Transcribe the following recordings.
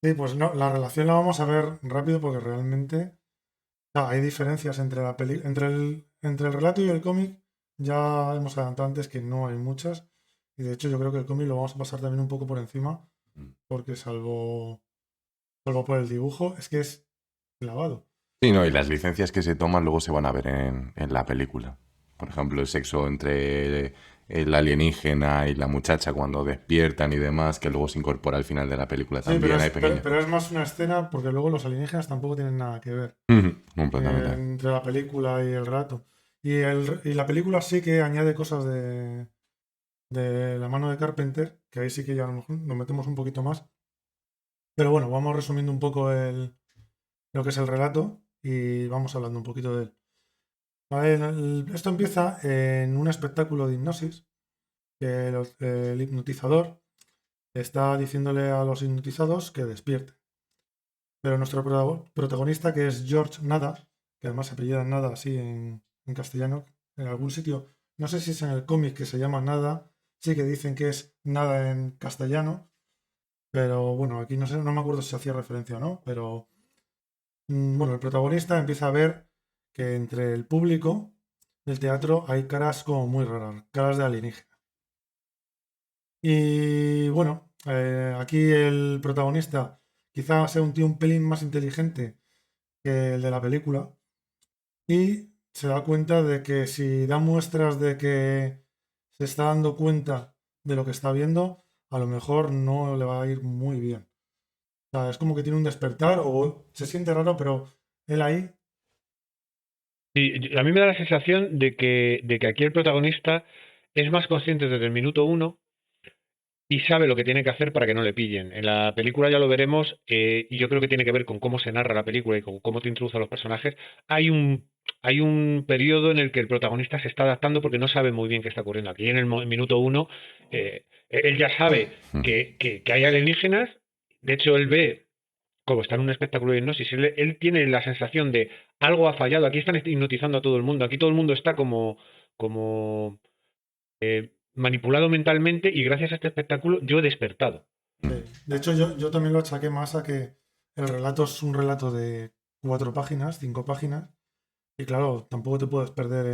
Sí, pues no, la relación la vamos a ver rápido porque realmente hay diferencias entre entre el relato y el cómic. Ya hemos adelantado antes que no hay muchas. Y de hecho yo creo que el cómic lo vamos a pasar también un poco por encima porque salvo por el dibujo, es que es clavado. Sí, no, y las licencias que se toman luego se van a ver en la película. Por ejemplo, el sexo entre el alienígena y la muchacha cuando despiertan y demás, que luego se incorpora al final de la película Sí, pero también, hay pequeños. pero es más una escena porque luego los alienígenas tampoco tienen nada que ver Ujú, completamente. entre la película y el relato. Y la película sí que añade cosas de la mano de Carpenter, que ahí sí que ya a lo mejor nos metemos un poquito más. Pero bueno, vamos resumiendo un poco lo que es el relato y vamos hablando un poquito de él. Vale, esto empieza en un espectáculo de hipnosis, que el hipnotizador está diciéndole a los hipnotizados que despierten. Pero nuestro protagonista, que es George Nada, que además se apellida Nada así en castellano, en algún sitio, no sé si es en el cómic que se llama Nada, sí que dicen que es Nada en castellano, pero bueno, aquí no sé, no me acuerdo si hacía referencia o no, pero bueno, el protagonista empieza a ver que entre el público del teatro hay caras como muy raras, caras de alienígena. Y bueno, aquí el protagonista quizá sea un tío un pelín más inteligente que el de la película y se da cuenta de que si da muestras de que se está dando cuenta de lo que está viendo, a lo mejor no le va a ir muy bien. O sea, es como que tiene un despertar o se siente raro, pero él ahí. Sí, a mí me da la sensación de que aquí el protagonista es más consciente desde el minuto uno y sabe lo que tiene que hacer para que no le pillen. En la película ya lo veremos, y yo creo que tiene que ver con cómo se narra la película y con cómo te introduce a los personajes. Hay un, hay un periodo en el que el protagonista se está adaptando porque no sabe muy bien qué está ocurriendo. Aquí en el minuto uno, él ya sabe Mm. que hay alienígenas. De hecho, él ve como está en un espectáculo de hipnosis, él tiene la sensación de algo ha fallado. Aquí están hipnotizando a todo el mundo. Aquí todo el mundo está como manipulado mentalmente y gracias a este espectáculo yo he despertado. De hecho, yo también lo achaqué más a que el relato es un relato de 4 páginas, 5 páginas, y claro, tampoco te puedes perder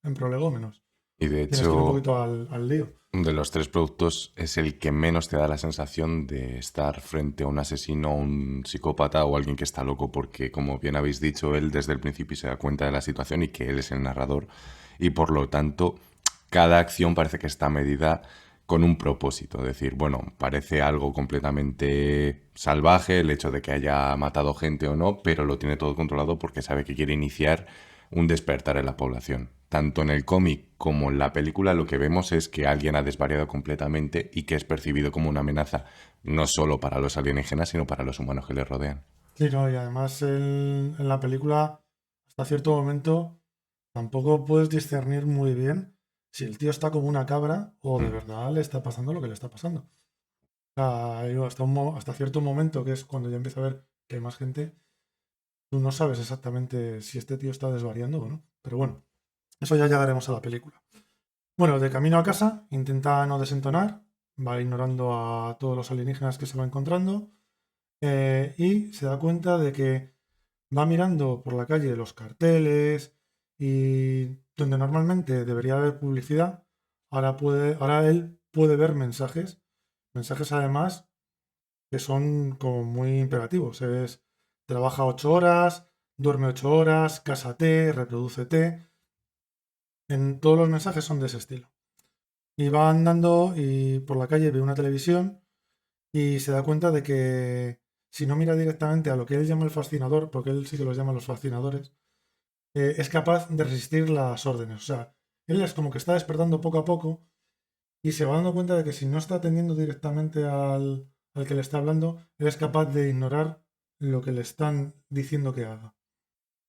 en prolegómenos. Y de Tienes que ir un hecho, poquito al lío. de los tres productos es el que menos te da la sensación de estar frente a un asesino, un psicópata o alguien que está loco, porque como bien habéis dicho, él desde el principio se da cuenta de la situación y que él es el narrador y por lo tanto cada acción parece que está medida con un propósito. Es decir, bueno, parece algo completamente salvaje el hecho de que haya matado gente o no, pero lo tiene todo controlado porque sabe que quiere iniciar un despertar en la población. Tanto en el cómic como en la película lo que vemos es que alguien ha desvariado completamente y que es percibido como una amenaza, no solo para los alienígenas, sino para los humanos que le rodean. Sí, no, y además en la película, hasta cierto momento, tampoco puedes discernir muy bien si el tío está como una cabra o de Mm. verdad le está pasando lo que le está pasando. O sea, digo, hasta cierto momento, que es cuando ya empieza a ver que hay más gente, tú no sabes exactamente si este tío está desvariando o no. Pero bueno, eso ya llegaremos a la película. Bueno, de camino a casa, intenta no desentonar, va ignorando a todos los alienígenas que se va encontrando y se da cuenta de que va mirando por la calle los carteles y donde normalmente debería haber publicidad, ahora él puede ver mensajes, mensajes además que son como muy imperativos. Es trabaja 8 horas, duerme 8 horas, cásate, reprodúcete. En todos los mensajes son de ese estilo. Y va andando y por la calle ve una televisión y se da cuenta de que si no mira directamente a lo que él llama el fascinador, porque él sí que los llama los fascinadores, es capaz de resistir las órdenes. O sea, él es como que está despertando poco a poco y se va dando cuenta de que si no está atendiendo directamente al que le está hablando, él es capaz de ignorar lo que le están diciendo que haga.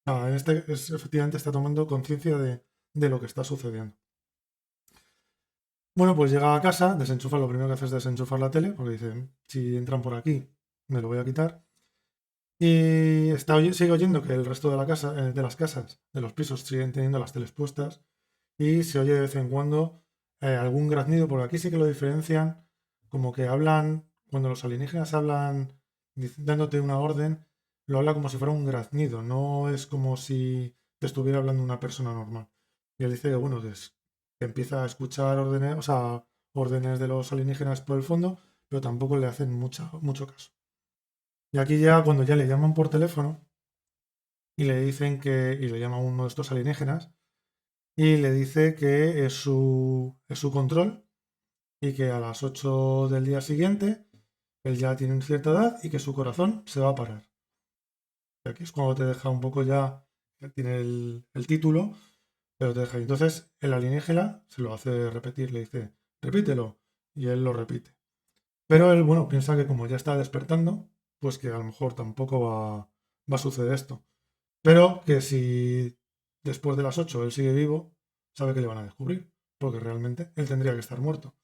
En efectivamente está tomando conciencia de lo que está sucediendo. Bueno, pues llega a casa, desenchufa, lo primero que hace es desenchufar la tele, porque dice, si entran por aquí, me lo voy a quitar. Y sigue oyendo que el resto de la casa, de las casas, de los pisos, siguen teniendo las teles puestas. Y se oye de vez en cuando algún graznido, porque aquí sí que lo diferencian, como que hablan, cuando los alienígenas hablan dándote una orden, lo habla como si fuera un graznido, no es como si te estuviera hablando una persona normal. Y él dice que, bueno, que empieza a escuchar órdenes, o sea, órdenes de los alienígenas por el fondo, pero tampoco le hacen mucho caso. Y aquí ya, cuando ya le llaman por teléfono y le dicen y le llama uno de estos alienígenas, y le dice que es su control y que a las 8 del día siguiente él ya tiene cierta edad y que su corazón se va a parar. Y aquí es cuando te deja un poco ya, tiene el título, pero te deja. Y entonces el alienígena se lo hace repetir, le dice, repítelo, y él lo repite. Pero él, bueno, piensa que como ya está despertando, pues que a lo mejor tampoco va a suceder esto. Pero que si después de las 8 él sigue vivo, sabe que le van a descubrir, porque realmente él tendría que estar muerto.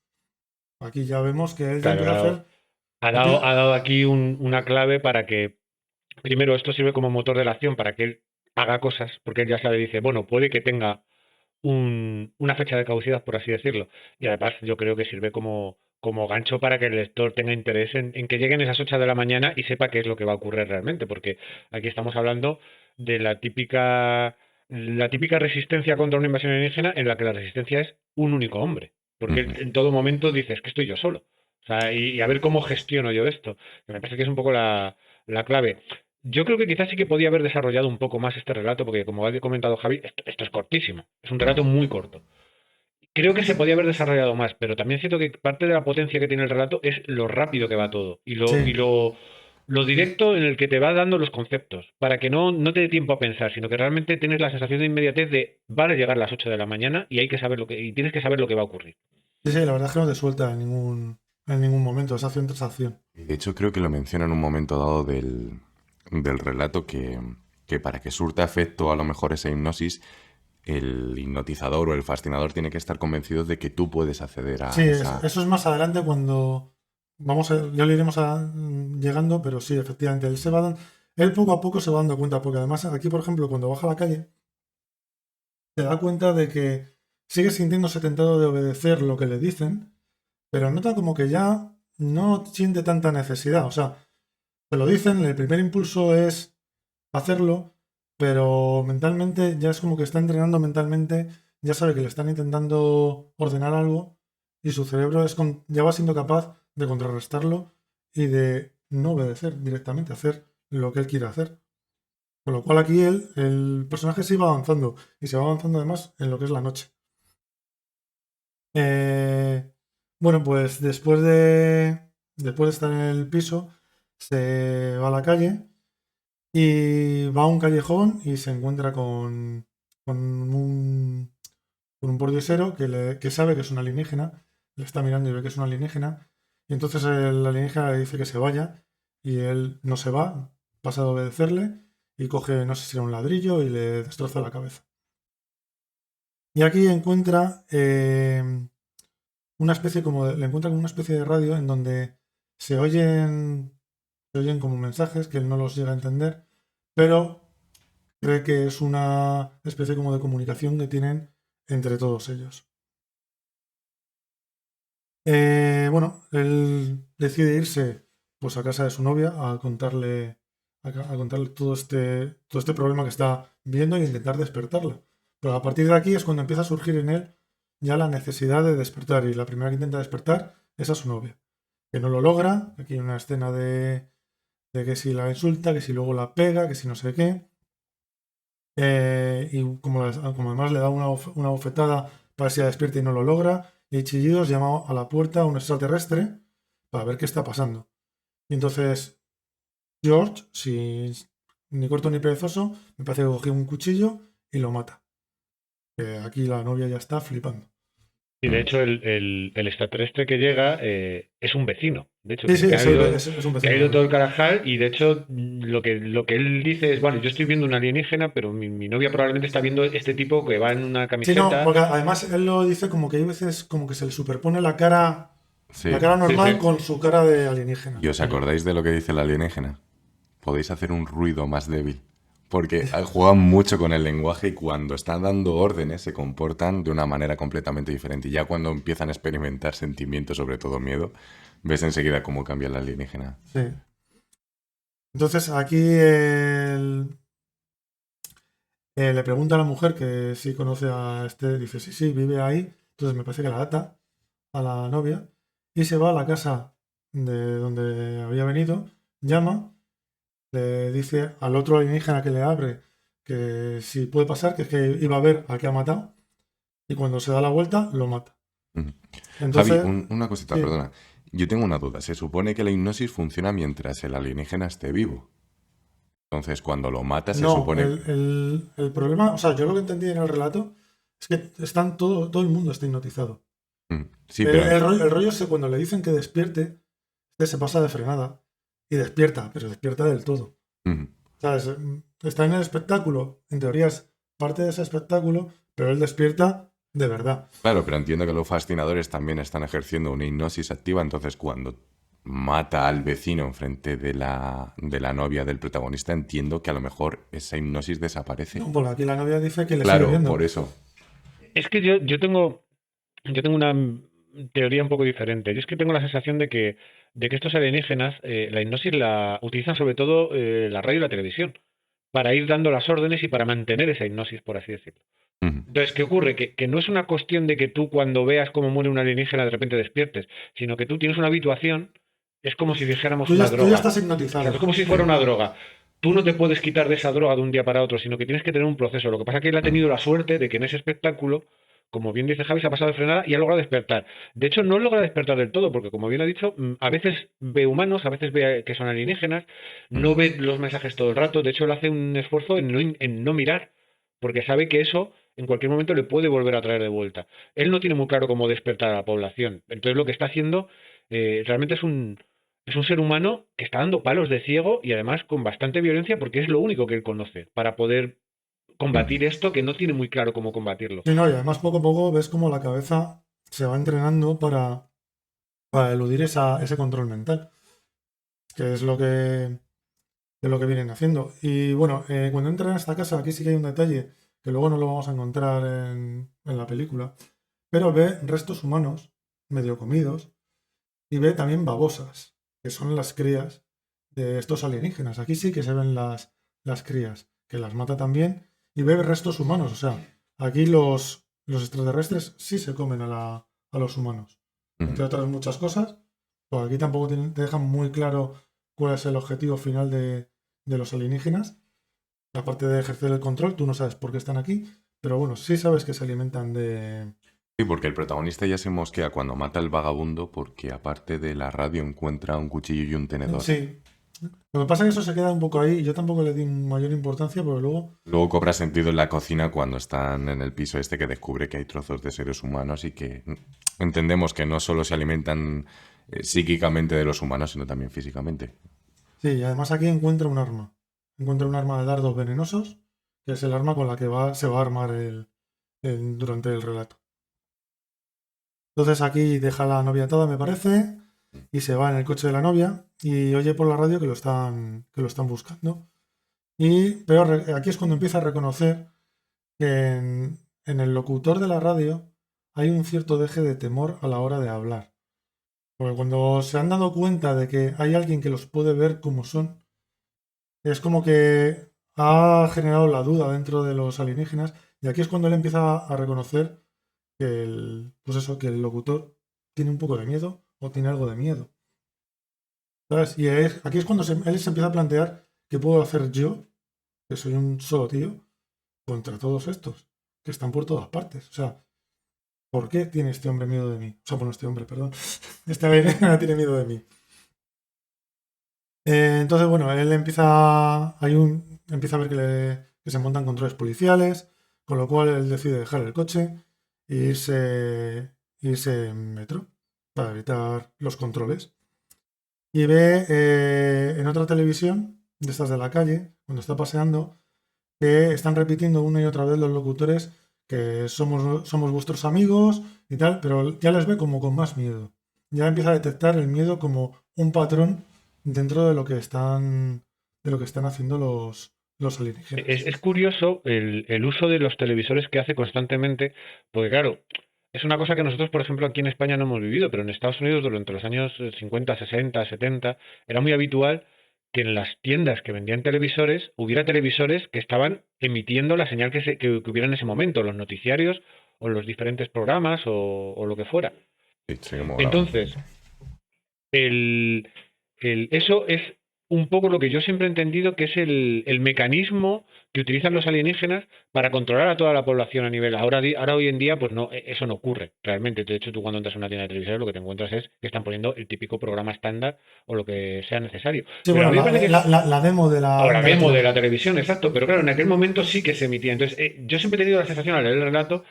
Aquí ya vemos que él ya Claro, empieza a hacer... ha dado aquí una clave para que, primero, esto sirve como motor de la acción para que él haga cosas, porque él ya sabe, dice, bueno, puede que tenga una fecha de caducidad, por así decirlo. Y además yo creo que sirve como gancho para que el lector tenga interés en que lleguen esas 8 de la mañana y sepa qué es lo que va a ocurrir realmente, porque aquí estamos hablando de la típica resistencia contra una invasión alienígena en la que la resistencia es un único hombre, porque Ujú. en todo momento dices que estoy yo solo. O sea, y a ver cómo gestiono yo esto. Que me parece que es un poco la clave. Yo creo que quizás sí que podía haber desarrollado un poco más este relato, porque como ha comentado Javi, esto es cortísimo, es un relato muy corto. Creo que se podía haber desarrollado más, pero también siento que parte de la potencia que tiene el relato es lo rápido que va todo y Sí, lo directo en el que te va dando los conceptos, para que no te dé tiempo a pensar, sino que realmente tienes la sensación de inmediatez de van a llegar las 8 de la mañana y hay que saber y tienes que saber lo que va a ocurrir. sí, la verdad es que no te suelta en ningún momento, es acción tras acción. De hecho, creo que lo menciona en un momento dado del relato que para que surta efecto a lo mejor esa hipnosis, el hipnotizador o el fascinador tiene que estar convencido de que tú puedes acceder Sí, a esa... eso es más adelante cuando ya lo iremos llegando, pero sí, efectivamente, él poco a poco se va dando cuenta, porque además aquí, por ejemplo, cuando baja a la calle, se da cuenta de que sigue sintiéndose tentado de obedecer lo que le dicen, pero nota como que ya no siente tanta necesidad. O sea, te lo dicen, el primer impulso es hacerlo, pero mentalmente ya es como que está entrenando mentalmente, ya sabe que le están intentando ordenar algo y su cerebro ya va siendo capaz de contrarrestarlo y de no obedecer directamente, hacer lo que él quiere hacer. Con lo cual aquí el personaje se va avanzando y se va avanzando además en lo que es la noche. Eh, bueno, pues después de estar en el piso, se va a la calle y va a un callejón y se encuentra con un, con un pordiosero que sabe que es un alienígena, le está mirando y ve que es un alienígena, y entonces el alienígena le dice que se vaya y él no se va, pasa de obedecerle y coge, no sé si era un ladrillo y le destroza la cabeza. Y aquí encuentra le encuentra como una especie de radio en donde se oyen, se oyen como mensajes que él no los llega a entender, pero cree que es una especie como de comunicación que tienen entre todos ellos. Bueno, él decide irse pues a casa de su novia a contarle todo este problema que está viendo e intentar despertarla. Pero a partir de aquí es cuando empieza a surgir en él ya la necesidad de despertar. Y la primera que intenta despertar es a su novia. Que no lo logra. Aquí hay una escena de que si la insulta, que si luego la pega, que si no sé qué. Y como además le da una bofetada para que se despierta y no lo logra, y hay chillidos, llama a la puerta a un extraterrestre para ver qué está pasando. Y entonces George, sin ni corto ni perezoso, me parece que cogió un cuchillo y lo mata. Aquí la novia ya está flipando. Y de Mm. hecho el extraterrestre que llega es un vecino, de hecho, Sí, sí, es un que ha vecino. ido todo el Carajal y de hecho lo que él dice es, bueno, yo estoy viendo un alienígena, pero mi novia probablemente está viendo este tipo que va en una Sí, no, camiseta. porque además él lo dice como que hay veces como que se le superpone la Sí. cara Sí, normal sí. con su cara de alienígena. ¿Y os acordáis de lo que dice el alienígena? Podéis hacer un ruido más débil. Porque juegan mucho con el lenguaje y cuando están dando órdenes se comportan de una manera completamente diferente. Y ya cuando empiezan a experimentar sentimientos, sobre todo miedo, ves enseguida cómo cambia el alienígena. Sí. Entonces aquí le pregunta a la mujer que si conoce a este, dice sí, sí, vive ahí. Entonces me parece que la ata a la novia y se va a la casa de donde había venido, llama, le dice al otro alienígena que le abre que si puede pasar, que es que iba a ver al que ha matado y cuando se da la vuelta lo mata. Ujú. Javi, Entonces, una cosita, sí, perdona. Yo tengo una duda. Se supone que la hipnosis funciona mientras el alienígena esté vivo. Entonces, cuando lo mata, se no, supone... el problema, o sea, yo lo que entendí en el relato es que todo el mundo está hipnotizado. Sí, pero... El rollo es que cuando le dicen que despierte, este se pasa de frenada y despierta, pero despierta del todo. Ujú. ¿Sabes? Está en el espectáculo, en teoría es parte de ese espectáculo, pero él despierta de verdad. Claro, pero entiendo que los fascinadores también están ejerciendo una hipnosis activa, entonces cuando mata al vecino enfrente de la novia del protagonista, entiendo que a lo mejor esa hipnosis desaparece. No, porque aquí la novia dice que le sigue Claro, viendo. por eso. Es que yo tengo una teoría un poco diferente. Yo es que tengo la sensación de que estos alienígenas, la hipnosis la utilizan sobre todo la radio y la televisión, para ir dando las órdenes y para mantener esa hipnosis, por así decirlo. Ujú. Entonces, ¿qué ocurre? Que no es una cuestión de que tú cuando veas cómo muere un alienígena de repente despiertes, sino que tú tienes una habituación, es como si dijéramos una Tú ya droga. estás O sea, es hipnotizado. como si fuera una droga. Tú no te puedes quitar de esa droga de un día para otro, sino que tienes que tener un proceso. Lo que pasa es que él ha Ujú. tenido la suerte de que en ese espectáculo, como bien dice Javi, se ha pasado de frenada y ha logrado despertar. De hecho, no logra despertar del todo, porque como bien ha dicho, a veces ve humanos, a veces ve que son alienígenas, no Ujú. ve los mensajes todo el rato. De hecho, él hace un esfuerzo en no mirar, porque sabe que eso en cualquier momento le puede volver a traer de vuelta. Él no tiene muy claro cómo despertar a la población. Entonces, lo que está haciendo realmente es un ser humano que está dando palos de ciego y además con bastante violencia porque es lo único que él conoce para poder Ujú. combatir esto que no tiene muy claro cómo combatirlo. Sí, no, y además poco a poco ves como la cabeza se va entrenando para eludir ese control mental, que es lo que vienen haciendo. Y bueno, cuando entran a esta casa, aquí sí que hay un detalle que luego no lo vamos a encontrar en la película, pero ve restos humanos medio comidos y ve también babosas, que son las crías de estos alienígenas. Aquí sí que se ven las crías, que las mata también, y ve restos humanos. O sea, aquí los extraterrestres sí se comen a los humanos, Ujú. entre otras muchas cosas. Pues aquí tampoco te dejan muy claro cuál es el objetivo final de los alienígenas. Aparte de ejercer el control, tú no sabes por qué están aquí, pero bueno, sí sabes que se alimentan de... Sí, porque el protagonista ya se mosquea cuando mata al vagabundo porque aparte de la radio encuentra un cuchillo y un tenedor. Sí, lo que pasa es que eso se queda un poco ahí. Yo tampoco le di mayor importancia, porque luego, Luego cobra sentido en la cocina cuando están en el piso este que descubre que hay trozos de seres humanos y que entendemos que no solo se alimentan psíquicamente de los humanos, sino también físicamente. sí, y además aquí encuentra un arma. Encuentra un arma de dardos venenosos, que es el arma con la que se va a armar durante el relato. Entonces aquí deja a la novia atada, me parece, y se va en el coche de la novia y oye por la radio que lo están buscando. Pero aquí es cuando empieza a reconocer que en el locutor de la radio hay un cierto deje de temor a la hora de hablar. Porque cuando se han dado cuenta de que hay alguien que los puede ver como son, es como que ha generado la duda dentro de los alienígenas. Y aquí es cuando él empieza a reconocer que pues eso, que el locutor tiene un poco de miedo o tiene algo de miedo. ¿Sabes? Y aquí es cuando él se empieza a plantear qué puedo hacer yo, que soy un solo tío, contra todos estos, que están por todas partes. O sea, ¿por qué tiene este hombre miedo de mí? O sea, bueno, este hombre, perdón. Este alienígena tiene miedo de mí. Entonces, bueno, él empieza a ver que se montan controles policiales, con lo cual él decide dejar el coche e irse en metro para evitar los controles. Y ve en otra televisión, de estas de la calle, cuando está paseando, que están repitiendo una y otra vez los locutores que somos vuestros amigos y tal, pero ya les ve como con más miedo. Ya empieza a detectar el miedo como un patrón dentro de lo que están haciendo los Es, alienígenas. es curioso el uso de los televisores que hace constantemente, porque claro, es una cosa que nosotros, por ejemplo, aquí en España no hemos vivido, pero en Estados Unidos durante los años 50, 60, 70 era muy habitual que en las tiendas que vendían televisores hubiera televisores que estaban emitiendo la señal que hubiera en ese momento, los noticiarios o los diferentes programas o lo que fuera. Sí, sí que molaba. Entonces, eso es un poco lo que yo siempre he entendido que es el mecanismo que utilizan los alienígenas para controlar a toda la población a nivel. Ahora hoy en día, pues no, eso no ocurre realmente. De hecho, tú cuando entras a una tienda de televisión lo que te encuentras es que están poniendo el típico programa estándar o lo que sea necesario. Sí, Pero bueno, a mí me parece que la demo de la. o la de la demo de tele. la televisión, exacto. Pero claro, en aquel momento sí que se emitía. Entonces, yo siempre he tenido la sensación al leer el relato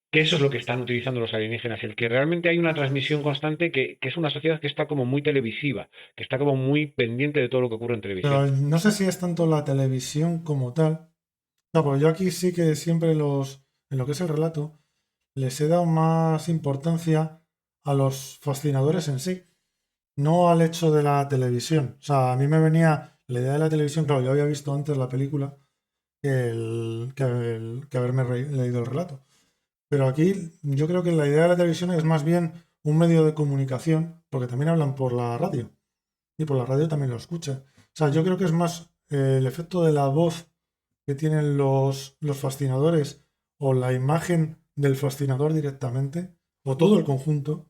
que eso es lo que están utilizando los alienígenas, el que realmente hay una transmisión constante que es una sociedad que está como muy televisiva, que está como muy pendiente de todo lo que ocurre en Pero televisión. no sé si es tanto la televisión como tal. No, pues yo aquí sí que siempre en lo que es el relato, les he dado más importancia a los fascinadores en sí, no al hecho de la televisión. O sea, a mí me venía la idea de la televisión, claro, yo había visto antes la película que haberme leído el relato. Pero aquí yo creo que la idea de la televisión es más bien un medio de comunicación, porque también hablan por la radio y por la radio también lo escucha. O sea, yo creo que es más el efecto de la voz que tienen los fascinadores o la imagen del fascinador directamente, o todo el conjunto,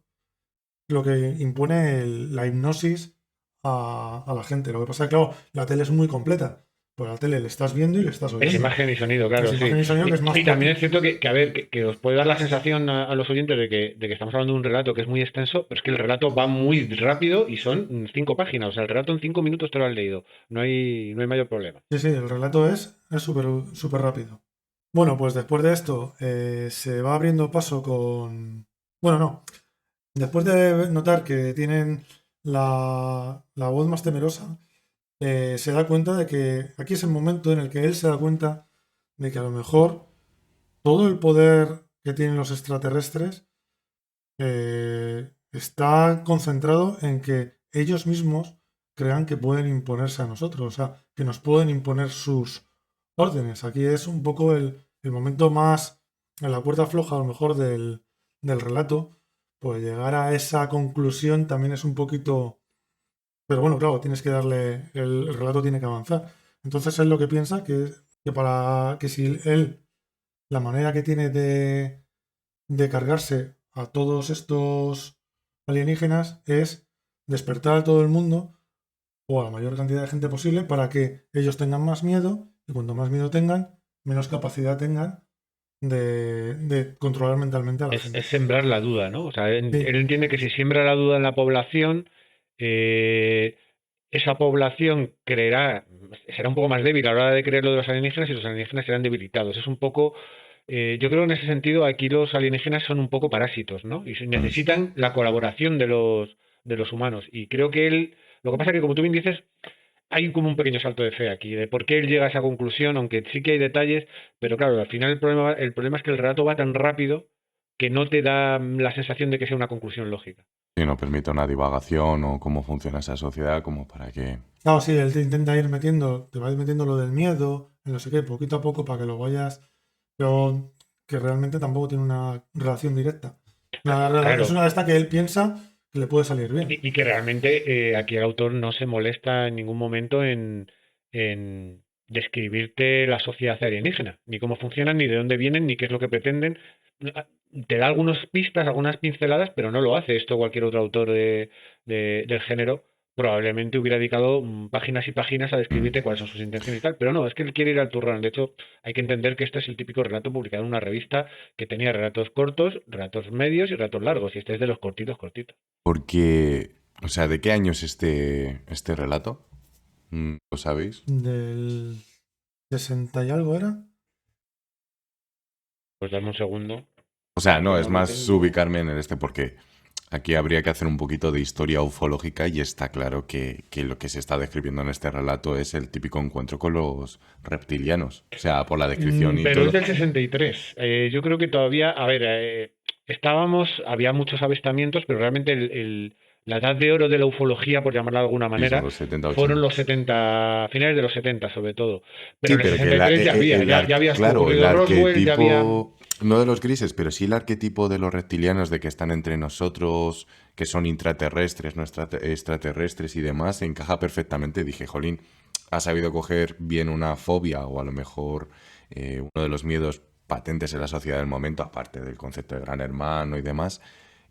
lo que impone la hipnosis a la gente. Lo que pasa es que, claro, la tele es muy completa. Pues la tele le estás viendo y le estás Es oyendo. imagen y sonido, Es claro, sí. imagen y sonido que es más Y también es potente. cierto que, a ver, que os puede dar la sensación a los oyentes de que estamos hablando de un relato que es muy extenso, pero es que el relato va muy rápido y son 5 páginas. O sea, el relato en 5 minutos te lo has leído. No hay mayor problema. Sí, sí, el relato es súper súper rápido. Bueno, pues después de esto se va abriendo paso con. Bueno, no. Después de notar que tienen la voz más temerosa, se da cuenta de que aquí es el momento en el que él se da cuenta de que a lo mejor todo el poder que tienen los extraterrestres está concentrado en que ellos mismos crean que pueden imponerse a nosotros, o sea, que nos pueden imponer sus órdenes. Aquí es un poco el momento más en la cuerda floja, a lo mejor, del relato. Pues llegar a esa conclusión también es un poquito. Pero bueno, claro, tienes que darle. El relato tiene que avanzar. Entonces él lo que piensa que para que si él, la manera que tiene de cargarse a todos estos alienígenas es despertar a todo el mundo o a la mayor cantidad de gente posible para que ellos tengan más miedo y cuanto más miedo tengan, menos capacidad tengan de controlar mentalmente a la Es gente. sembrar la duda, ¿no? O sea, él Sí, entiende que si siembra la duda en la población, eh, esa población será un poco más débil a la hora de creer lo de los alienígenas y los alienígenas serán debilitados. Es un poco, yo creo en ese sentido aquí los alienígenas son un poco parásitos, ¿no? Y Mm. necesitan la colaboración de los humanos. Y creo que lo que pasa es que como tú bien dices, hay como un pequeño salto de fe aquí, de por qué él llega a esa conclusión, aunque sí que hay detalles, pero claro, al final el problema es que el relato va tan rápido que no te da la sensación de que sea una conclusión lógica. Sí, no permite una divagación o cómo funciona esa sociedad como para que... claro, sí, él te intenta ir metiendo, te va a ir metiendo lo del miedo, en no sé qué, poquito a poco para que lo vayas, pero que realmente tampoco tiene una relación directa. Es Claro, una de estas que él piensa que le puede salir bien. y que realmente aquí el autor no se molesta en ningún momento en describirte la sociedad alienígena, ni cómo funcionan, ni de dónde vienen, ni qué es lo que pretenden. Te da algunas pistas, algunas pinceladas, pero no lo hace. Esto cualquier otro autor del género probablemente hubiera dedicado páginas y páginas a Mm. describirte cuáles son sus intenciones y tal. Pero no, es que él quiere ir al turrón. De hecho, hay que entender que este es el típico relato publicado en una revista que tenía relatos cortos, relatos medios y relatos largos. Y este es de los cortitos, cortitos. Porque, o sea, ¿de qué año es este relato? ¿Lo sabéis? Del 60 y algo era. Pues dame un segundo. O sea, no, Que es no lo más tengo. ubicarme en el porque aquí habría que hacer un poquito de historia ufológica y está claro que lo que se está describiendo en este relato es el típico encuentro con los reptilianos. O sea, por la descripción y Pero es todo. del 63. Yo creo que todavía, a ver, había muchos avistamientos, pero realmente la edad de oro de la ufología, por llamarla de alguna Sí, son manera, los 70, fueron 80. los 70, finales de los 70 sobre todo. Pero Sí, en el pero que 63 ya había, ya había claro, el ocurrido Roswell, ya había. arquetipo... No de los grises, pero sí el arquetipo de los reptilianos de que están entre nosotros, que son intraterrestres, no extraterrestres y demás, encaja perfectamente. Dije, jolín, ha sabido coger bien una fobia o a lo mejor uno de los miedos patentes en la sociedad del momento, aparte del concepto de gran hermano y demás,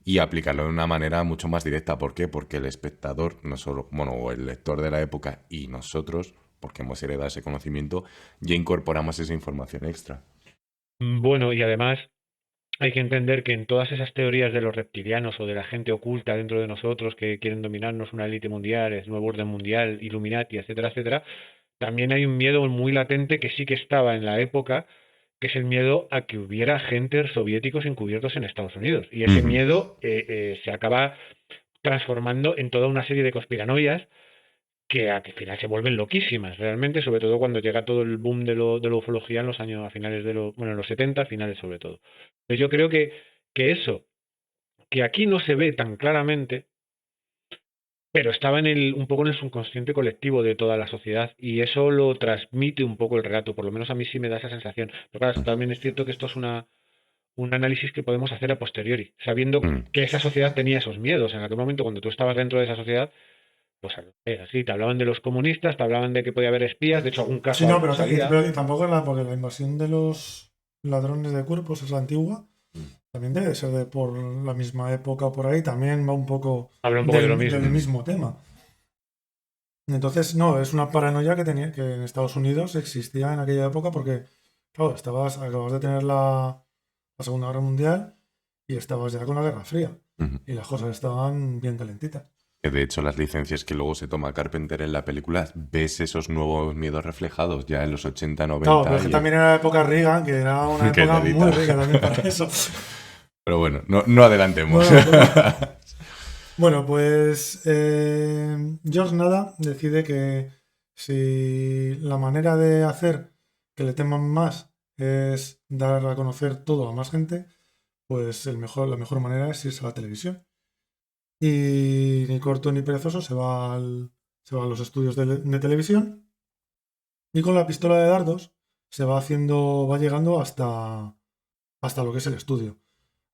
y aplicarlo de una manera mucho más directa. ¿Por qué? Porque el espectador, no solo, bueno, o el lector de la época y nosotros, porque hemos heredado ese conocimiento, ya incorporamos esa información extra. Bueno, y además hay que entender que en todas esas teorías de los reptilianos o de la gente oculta dentro de nosotros que quieren dominarnos, una élite mundial, es nuevo orden mundial, Illuminati, etcétera, etcétera, también hay un miedo muy latente que sí que estaba en la época, que es el miedo a que hubiera agentes soviéticos encubiertos en Estados Unidos. Y ese Ujú. miedo se acaba transformando en toda una serie de conspiranoias que al final se vuelven loquísimas, realmente, sobre todo cuando llega todo el boom de la ufología en los años, a finales de los, bueno, en los 70, finales sobre todo. Entonces yo creo que eso, que aquí no se ve tan claramente, pero estaba un poco en el subconsciente colectivo de toda la sociedad y eso lo transmite un poco el relato, por lo menos a mí sí me da esa sensación. Pero claro, también es cierto que esto es un análisis que podemos hacer a posteriori, sabiendo Mm. que esa sociedad tenía esos miedos. En aquel momento, cuando tú estabas dentro de esa sociedad, pues era así, te hablaban de los comunistas, te hablaban de que podía haber espías, de hecho algún Sí, caso no, pero, salía. pero tampoco porque la invasión de los ladrones de cuerpos es la antigua. También debe ser de por la misma época o por ahí. También va un poco Habla un poco de lo del mismo. mismo tema. Entonces, no, es una paranoia que tenía que en Estados Unidos existía en aquella época porque, claro, acabas de tener la Segunda Guerra Mundial y estabas ya con la Guerra Fría. Ujú. Y las cosas estaban bien calentitas. Que de hecho, las licencias que luego se toma Carpenter en la película, ves esos nuevos miedos reflejados ya en los 80, Claro, pero 90 es que y también era la época Reagan, que era una qué época muy telita. rica también para eso. Pero bueno, no adelantemos. Bueno, bueno, pues George Nada decide que si la manera de hacer que le teman más es dar a conocer todo a más gente, pues la mejor manera es irse a la televisión. Y ni corto ni perezoso se va a los estudios de televisión y con la pistola de dardos va llegando hasta lo que es el estudio.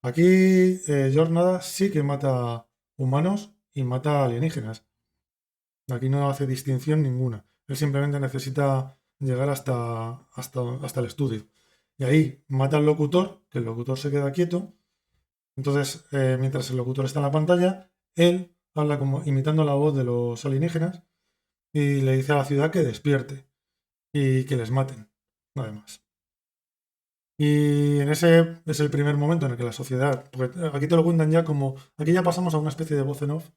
Aquí George Nada sí que mata humanos y mata alienígenas. Aquí no hace distinción ninguna. Él simplemente necesita llegar hasta el estudio. Y ahí mata al locutor, que el locutor se queda quieto. Entonces, mientras el locutor está en la pantalla, él habla como imitando la voz de los alienígenas y le dice a la ciudad que despierte y que les maten. Nada más. Y en ese es el primer momento en el que la sociedad, porque aquí te lo cuentan ya como, aquí ya pasamos a una especie de voz en off,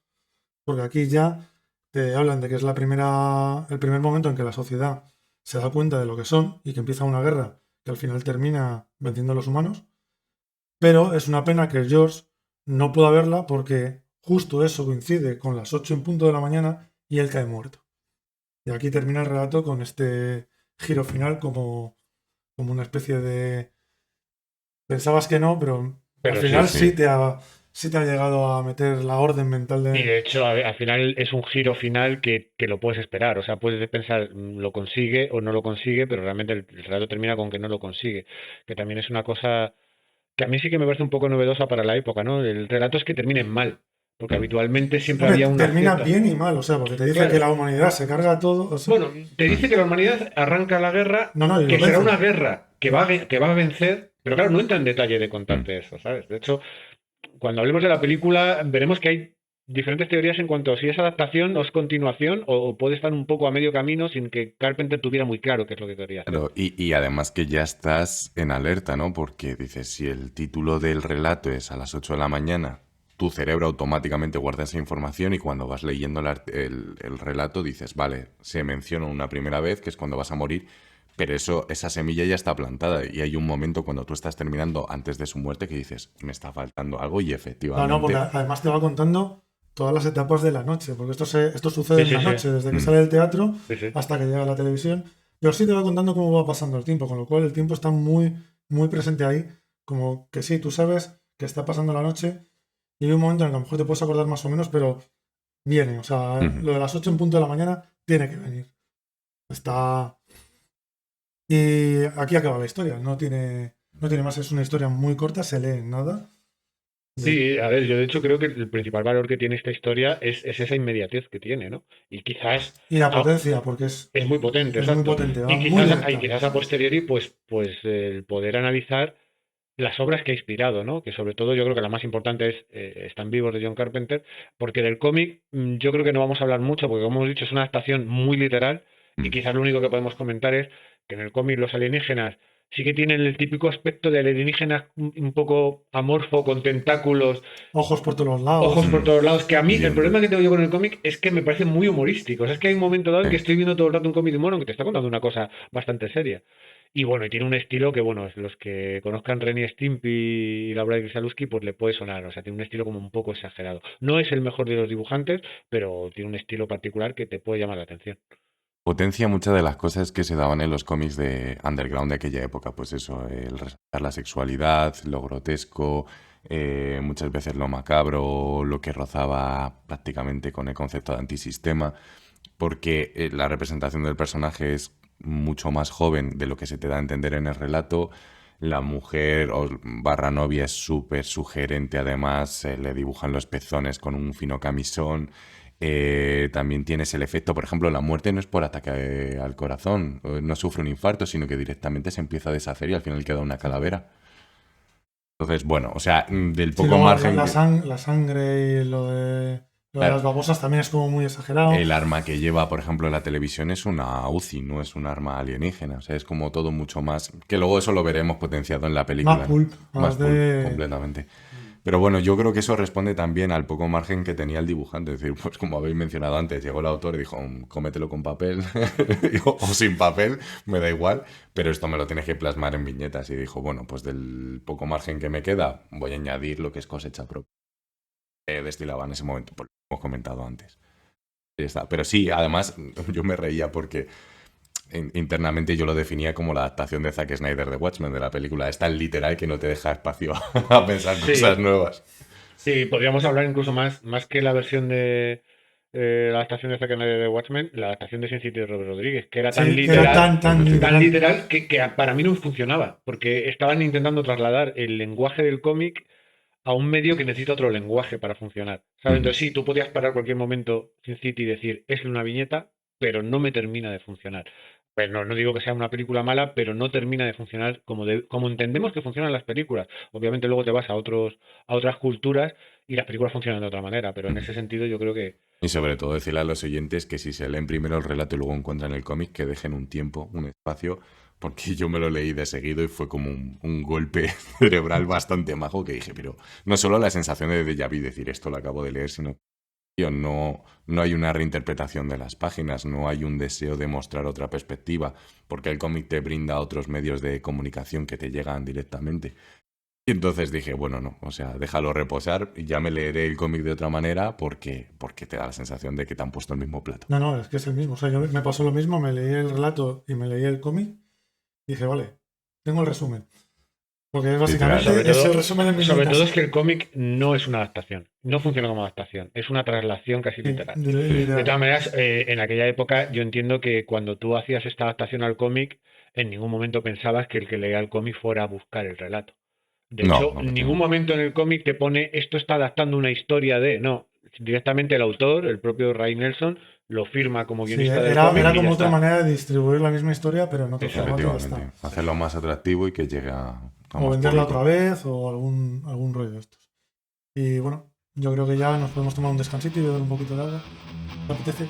porque aquí ya te hablan de que es el primer momento en que la sociedad se da cuenta de lo que son y que empieza una guerra que al final termina venciendo a los humanos. Pero es una pena que George no pueda verla porque justo eso coincide con las 8 en punto de la mañana y él cae muerto. Y aquí termina el relato con este giro final como una especie de... Pensabas que no, pero al Pero sí, final Sí. sí te ha llegado a meter la orden mental y de... de hecho al final es un giro final que lo puedes esperar, o sea, puedes pensar lo consigue o no lo consigue, pero realmente el relato termina con que no lo consigue, que también es una cosa que a mí sí que me parece un poco novedosa para la época, ¿no? El relato es que terminen mal, porque Mm. habitualmente siempre Hombre, había una termina cierta... bien y mal, o sea, porque te dice que Claro, la humanidad se carga todo. O sea, bueno, te dice que la humanidad arranca la guerra, no, no, y lo que será vence. una guerra que va a vencer, pero claro, no entra en detalle de Mm. contarte eso, ¿sabes? De hecho, cuando hablemos de la película, veremos que hay diferentes teorías en cuanto a si es adaptación o es continuación, o puede estar un poco a medio camino sin que Carpenter tuviera muy claro qué es lo que quería hacer. Claro, y además que ya estás en alerta, ¿no? Porque dices, si el título del relato es a las 8 de la mañana, tu cerebro automáticamente guarda esa información y cuando vas leyendo el relato dices, vale, se menciona una primera vez, que es cuando vas a morir, pero esa semilla ya está plantada y hay un momento cuando tú estás terminando antes de su muerte que dices, me está faltando algo y No, no, porque efectivamente... además te va contando todas las etapas de la noche, porque esto sucede Sí, en sí, la sí, noche, desde que Mm. sale del teatro sí, sí. hasta que llega a la televisión. Y sí te va contando cómo va pasando el tiempo, con lo cual el tiempo está muy, muy presente ahí, como que sí, tú sabes que está pasando la noche y hay un momento en el que a lo mejor te puedes acordar más o menos, pero viene, o sea, Ujú. lo de las 8 en punto de la mañana tiene que venir. Está... Y aquí acaba la historia, no tiene... No tiene más, es una historia muy corta, se lee en nada. Sí, a ver, yo de hecho creo que el principal valor que tiene esta historia es esa inmediatez que tiene, ¿no? Y quizás Y la potencia, porque es muy potente, es muy exacto. potente, va Y muy directa. quizás a posteriori, pues el poder analizar las obras que ha inspirado, ¿no? Que sobre todo yo creo que la más importante es Están vivos de John Carpenter, porque del cómic yo creo que no vamos a hablar mucho, porque como hemos dicho es una adaptación muy literal y Mm. quizás lo único que podemos comentar es que en el cómic los alienígenas sí que tienen el típico aspecto de alienígenas un poco amorfo, con tentáculos, Ojos por todos los lados. ojos por Mm. todos lados, que a mí Y el problema dientes. que tengo yo con el cómic es que me parece muy humorístico. O sea, es que hay un momento dado en que Sí. estoy viendo todo el rato un cómic de mono que te está contando una cosa bastante seria. Y bueno, y tiene un estilo que, bueno, los que conozcan Ren y Stimpy y Laura Grzelewski, pues le puede sonar. O sea, tiene un estilo como un poco exagerado. No es el mejor de los dibujantes, pero tiene un estilo particular que te puede llamar la atención. Potencia muchas de las cosas que se daban en los cómics de underground de aquella época, pues eso, el resaltar la sexualidad, lo grotesco, muchas veces lo macabro, lo que rozaba prácticamente con el concepto de antisistema, porque la representación del personaje es mucho más joven de lo que se te da a entender en el relato. La mujer o barra novia es súper sugerente, además, le dibujan los pezones con un fino camisón. También tienes el efecto, por ejemplo, la muerte no es por ataque al corazón, no sufre un infarto, sino que directamente se empieza a deshacer y al final queda una calavera. Entonces, bueno, o sea, del Sí, poco luego margen que... la sangre y lo de las Claro, babosas también es como muy exagerado. el arma que lleva, por ejemplo, en la televisión es una UCI, no es un arma alienígena. O sea, es como todo mucho más... Que luego eso lo veremos potenciado en la Más película, ¿no? pulp, Más más pulp, de... completamente. Pero bueno, yo creo que eso responde también al poco margen que tenía el dibujante. Es decir, pues como habéis mencionado antes, llegó el autor y dijo, cómetelo con papel o sin papel, me da igual, pero esto me lo tienes que plasmar en viñetas. Y dijo, bueno, pues del poco margen que me queda, voy a añadir lo que es cosecha propia. Destilaba en ese momento, por lo que hemos comentado antes. Ya está. Pero sí, además, yo me reía porque internamente yo lo definía como la adaptación de Zack Snyder de Watchmen, de la película. Es tan literal que no te deja espacio a pensar cosas Sí, nuevas. sí, podríamos hablar incluso más que la versión de la adaptación de Zack Snyder de Watchmen, la adaptación de Sin City de Robert Rodríguez, que era Sí, que era tan Efectivamente. tan literal. literal que para mí no funcionaba, porque estaban intentando trasladar el lenguaje del cómic a un medio que necesita otro lenguaje para funcionar. ¿Sabes? Ujú. Entonces sí, tú podías parar cualquier momento Sin City y decir, es una viñeta, pero no me termina de funcionar. Pues no digo que sea una película mala, pero no termina de funcionar como entendemos que funcionan las películas. Obviamente luego te vas a otras culturas y las películas funcionan de otra manera, pero en Ujú. ese sentido yo creo que Y sobre todo decirle a los oyentes que si se leen primero el relato y luego encuentran el cómic, que dejen un tiempo, un espacio, porque yo me lo leí de seguido y fue como un golpe cerebral bastante majo que dije, pero no solo la sensación de déjà vu, decir esto lo acabo de leer, sino tío, no hay una reinterpretación de las páginas, no hay un deseo de mostrar otra perspectiva, porque el cómic te brinda otros medios de comunicación que te llegan directamente. Y entonces dije, bueno, no, o sea, déjalo reposar y ya me leeré el cómic de otra manera porque te da la sensación de que te han puesto el mismo plato. No, no, es que es el mismo. O sea, yo me pasó lo mismo, me leí el relato y me leí el cómic y dije, vale, tengo el resumen. Porque es Literal. básicamente es el resumen en sobre todo es viñetas. que el cómic no es una adaptación, no funciona como adaptación, es una traslación casi Sí, literal. Sí. De literal. todas maneras, en aquella época yo entiendo que cuando tú hacías esta adaptación al cómic, en ningún momento pensabas que el que leía el cómic fuera a buscar el relato. De No, hecho, no, en ningún efectivamente. momento en el cómic te pone esto está adaptando una historia de... No, directamente el autor, el propio Ray Nelson, lo firma como Sí, guionista del cómic era y ya como otra está. manera de distribuir la misma historia, pero en otro formato y ya está. Efectivamente. Hacerlo más atractivo y que llegue a O más venderla otra público. vez o algún rollo de estos. Y bueno, yo creo que ya nos podemos tomar un descansito y beber un poquito de agua. ¿Te apetece?